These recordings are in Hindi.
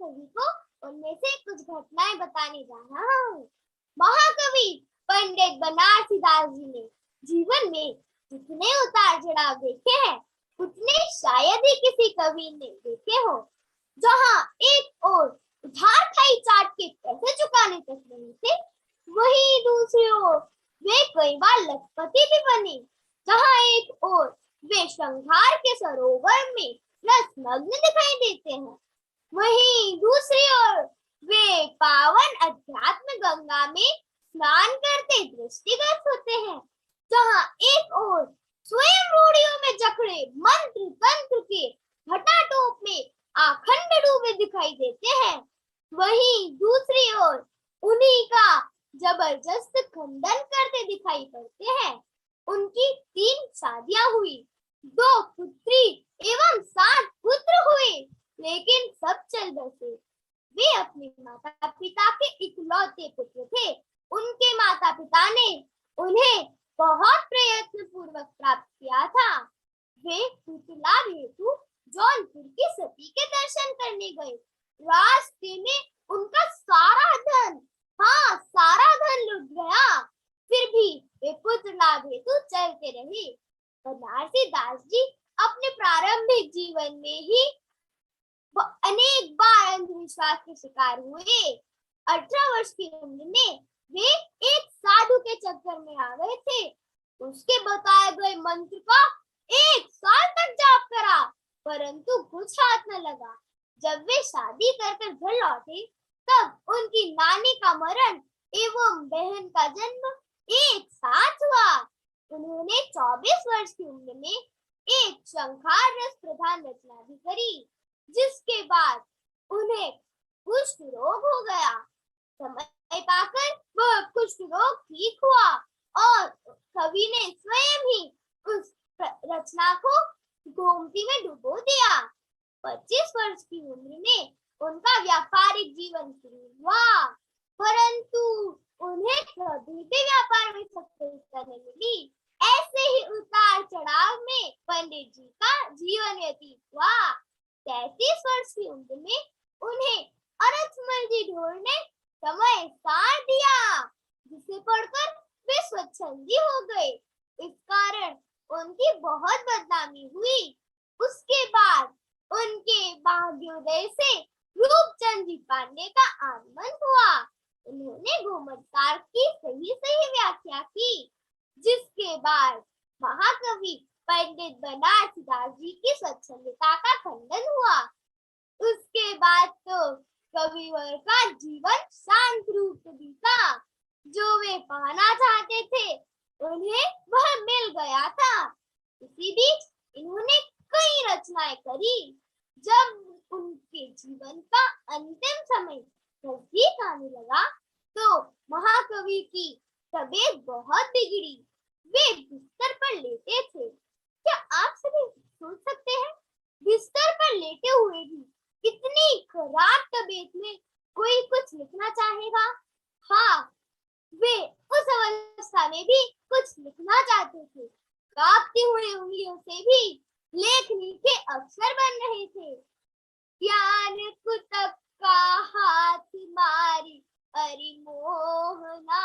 सभी को उनमें से कुछ घटनाएं बताने जा रहा हूँ। महाकवि पंडित बनारसी दास जी ने जीवन में जितने उतार चढ़ाव देखे हैं उतने शायद ही किसी कवि ने देखे हो। जहाँ एक ओर उधार खाई चाट के पैसे चुकाने तक नहीं थे, वहीं दूसरी ओर वे कई बार लखपति भी बने। जहाँ एक ओर वे श्रृंगार के सरोवर में रसमग्न दिखाई देते हैं, वहीं दूसरी ओर वे पावन अध्यात्म गंगा में स्नान करते दृष्टिगत होते हैं। जहाँ एक ओर स्वयं रूढ़ियों में जकड़े मंत्र तंत्र के घटाटोप में आखंड डूबे दिखाई देते हैं, वहीं दूसरी ओर उन्हीं का जबरदस्त खंडन करते दिखाई पड़ते हैं। उनकी 3 शादियां हुई, 2 पुत्री एवं 7 पुत्र हुए, लेकिन सब चल बसे। वे अपने माता पिता के इकलौते पुत्र थे। उनके माता पिता ने उन्हें बहुत प्रयत्न पूर्वक प्राप्त किया था। वे पुत्र लाभ हेतु जौनपुर की सती के दर्शन करने गए। रास्ते में उनका सारा धन, सारा धन लुट गया। फिर भी वे पुत्र लाभ हेतु चलते रहे। बनारसी दास जी अपने प्रारंभिक जीवन में ही अनेक बार अंधविश्वास के शिकार हुए। 18 वर्ष की उम्र में वे एक साधु के चक्कर में आ गए थे। उसके बताए गए मंत्र का 1 साल तक जाप करा, परंतु कुछ हाथ न लगा। जब वे शादी कर घर लौटे तब उनकी नानी का मरण एवं बहन का जन्म एक साथ हुआ। उन्होंने 24 वर्ष की उम्र में एक शंखार रस प्रधान रचना भी करी, जिसके बाद उन्हें कुष्ठ रोग हो गया। समय पाकर वह कुष्ठ रोग ठीक हुआ और कवि ने स्वयं ही उस रचना को गोमती में डुबो दिया। 25 वर्ष की उम्र में उनका व्यापारिक जीवन शुरू हुआ, परंतु उन्हें कभी भी व्यापार में सफलता नहीं मिली। ऐसे ही उतार चढ़ाव में पंडित जी का जीवन व्यतीत हुआ। 33 वर्ष की उम्र में उन्हें अरथमल जी ढोल ने समय सार दिया, जिसे पढ़कर वे स्वच्छंदी हो गए। इस कारण उनकी बहुत बदनामी हुई। उसके बाद उनके भाग्योदय से रूपचंद जी पांडे का आगमन हुआ। उन्होंने गोमतकार की सही व्याख्या की, जिसके बाद महाकवि पंडित बनारसी दास जी की स्वच्छंदता का खंडन हुआ। उसके बाद तो कविवर का जीवन शांत रूप बीता। जो वे पाना चाहते थे उन्हें वह मिल गया था। इसी बीच इन्होंने कई रचनाएं करी। जब उनके जीवन का अंतिम समय नजदीक आने लगा तो महाकवि की तबीयत बहुत बिगड़ी। वे बिस्तर पर लेटे थे। क्या आप सभी सोच सकते हैं, बिस्तर पर लेटे हुए भी इतनी खराब तबीयत में कोई कुछ लिखना चाहेगा? हाँ, वे उस अवस्था में भी कुछ लिखना चाहते थे। कांपती हुई उंगलियों से भी लेखनी के अक्षर बन रहे थे। ज्ञान कुतब का हाथ मारी अरि मोहना,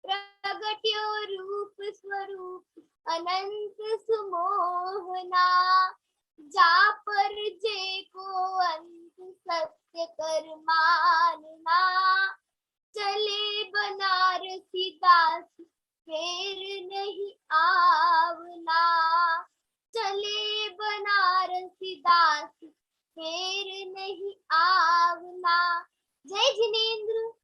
प्रगट्यो रूप स्वरूप अनंत सुमोहना, जा पर जे को अंत सत्य कर मानना, चले बनारसी दास फेर नहीं आवना, चले बनारसी दास फेर नहीं आवना। जय जिनेंद्र।